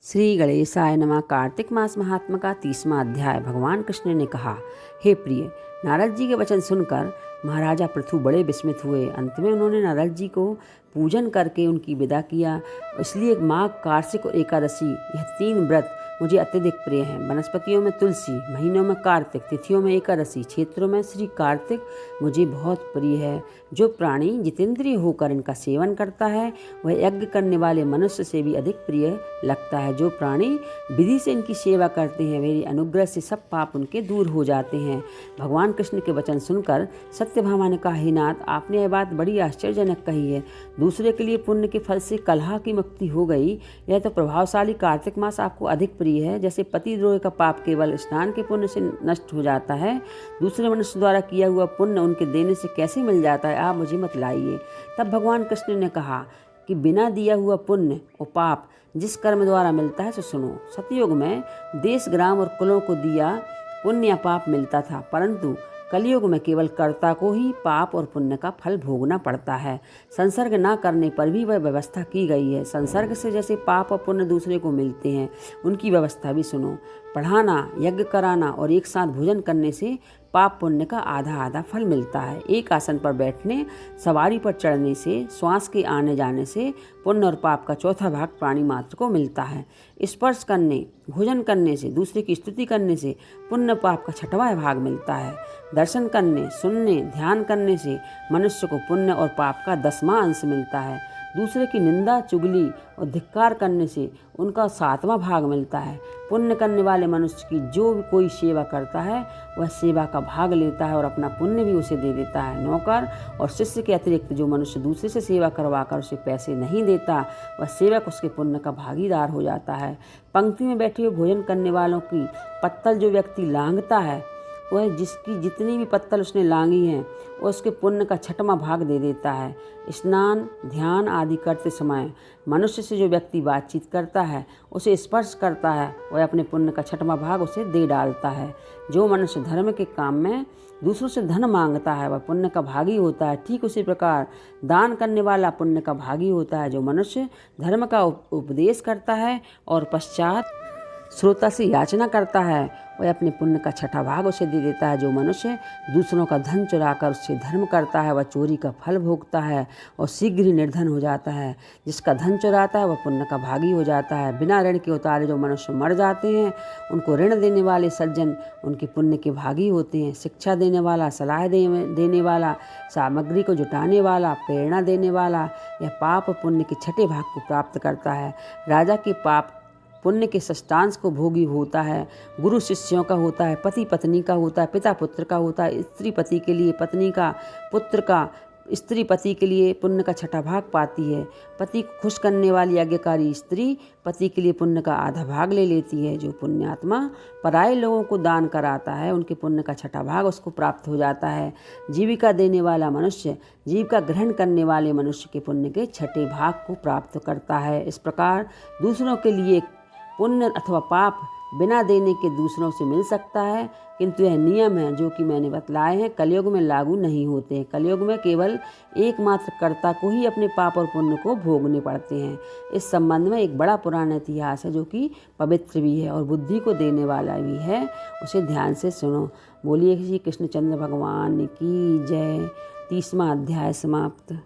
श्री गणेशाय नमः। कार्तिक मास महात्मा का 30वां अध्याय। भगवान कृष्ण ने कहा, हे प्रिय, नारद जी के वचन सुनकर महाराजा पृथु बड़े विस्मित हुए। अंत में उन्होंने नारद जी को पूजन करके उनकी विदा किया। इसलिए माघ, कार्तिक और एकादशी, यह 3 व्रत मुझे अत्यधिक प्रिय हैं। वनस्पतियों में तुलसी, महीनों में कार्तिक, तिथियों में एकादशी, क्षेत्रों में श्री कार्तिक मुझे बहुत प्रिय है। जो प्राणी जितेंद्रिय होकर इनका सेवन करता है वह यज्ञ करने वाले मनुष्य से भी अधिक प्रिय लगता है। जो प्राणी विधि से इनकी सेवा करते हैं मेरे अनुग्रह से सब पाप उनके दूर हो जाते हैं। भगवान कृष्ण के वचन सुनकर सत्यभामा ने कहा, हे नाथ, आपने यह बात बड़ी आश्चर्यजनक कही है। दूसरे के लिए पुण्य के फल से कलह की मुक्ति हो गई। यह तो प्रभावशाली कार्तिक मास आपको अधिक प्रिय है। जैसे पतिद्रोह का पाप केवल स्नान के पुण्य से नष्ट हो जाता है, दूसरे मनुष्य द्वारा किया हुआ पुण्य उनके देने से कैसे मिल जाता है, आप मुझे मत लाइए। तब भगवान कृष्ण ने कहा कि बिना दिया हुआ पुण्य और पाप जिस कर्म द्वारा मिलता है सो सुनो। सतयुग में देश, ग्राम और कुलों को दिया पुण्य या पाप मिलता था, परंतु कलयुग में केवल कर्ता को ही पाप और पुण्य का फल भोगना पड़ता है। संसर्ग न करने पर भी वह व्यवस्था की गई है। संसर्ग से जैसे पाप और पुण्य दूसरे को मिलते हैं, उनकी व्यवस्था भी सुनो। पढ़ाना, यज्ञ कराना और एक साथ भोजन करने से पाप पुण्य का आधा आधा फल मिलता है। एक आसन पर बैठने, सवारी पर चढ़ने से, श्वास के आने जाने से पुण्य और पाप का चौथा भाग प्राणी मात्र को मिलता है। स्पर्श करने, भोजन करने से, दूसरे की स्तुति करने से पुण्य पाप का 6वां भाग मिलता है। दर्शन करने, सुनने, ध्यान करने से मनुष्य को पुण्य और पाप का 10वां अंश मिलता है। दूसरे की निंदा, चुगली और धिक्कार करने से उनका 7वां भाग मिलता है। पुण्य करने वाले मनुष्य की जो कोई सेवा करता है वह सेवा का भाग लेता है और अपना पुण्य भी उसे दे देता है। नौकर और शिष्य के अतिरिक्त जो मनुष्य दूसरे से सेवा करवाकर उसे पैसे नहीं देता, वह सेवक उसके पुण्य का भागीदार हो जाता है। पंक्ति में बैठे हुए भोजन करने वालों की पत्तल जो व्यक्ति लांघता है, वह जिसकी जितनी भी पत्तल उसने लांघी हैं वह उसके पुण्य का 6वां भाग दे देता है। स्नान, ध्यान आदि करते समय मनुष्य से जो व्यक्ति बातचीत करता है, उसे स्पर्श करता है, वह अपने पुण्य का 6वां भाग उसे दे डालता है। जो मनुष्य धर्म के काम में दूसरों से धन मांगता है वह पुण्य का भागी होता है। ठीक उसी प्रकार दान करने वाला पुण्य का भागी होता है। जो मनुष्य धर्म का उपदेश करता है और पश्चात श्रोता से याचना करता है वह अपने पुण्य का 6वां भाग उसे दे देता है। जो मनुष्य दूसरों का धन चुराकर उससे धर्म करता है वह चोरी का फल भोगता है और शीघ्र ही निर्धन हो जाता है। जिसका धन चुराता है वह पुण्य का भागी हो जाता है। बिना ऋण के उतारे जो मनुष्य मर जाते हैं उनको ऋण देने वाले सज्जन उनके पुण्य के भागी होते हैं। शिक्षा देने वाला, सलाह देने वाला, सामग्री को जुटाने वाला, प्रेरणा देने वाला यह पाप पुण्य के 6ठे भाग को प्राप्त करता है। राजा के पाप पुण्य के षष्ठांश को भोगी होता है। गुरु शिष्यों का होता है, पति पत्नी का होता है, पिता पुत्र का होता है। स्त्री पति के लिए, पत्नी का, पुत्र का, स्त्री पति के लिए पुण्य का 6ठा भाग पाती है। पति को खुश करने वाली आज्ञाकारी स्त्री पति के लिए पुण्य का आधा भाग ले लेती है। जो पुण्यात्मा पराये लोगों को दान कराता है उनके पुण्य का 6ठा भाग उसको प्राप्त हो जाता है। जीविका देने वाला मनुष्य जीविका ग्रहण करने वाले मनुष्य के पुण्य के 6ठे भाग को प्राप्त करता है। इस प्रकार दूसरों के लिए पुण्य अथवा पाप बिना देने के दूसरों से मिल सकता है, किंतु यह नियम है जो कि मैंने बतलाए हैं कलयुग में लागू नहीं होते हैं। कलयुग में केवल एकमात्र कर्ता को ही अपने पाप और पुण्य को भोगने पड़ते हैं। इस संबंध में एक बड़ा पुराना इतिहास है जो कि पवित्र भी है और बुद्धि को देने वाला भी है। उसे ध्यान से सुनो। बोलिए श्री कृष्णचंद्र भगवान की जय। 30वां अध्याय समाप्त।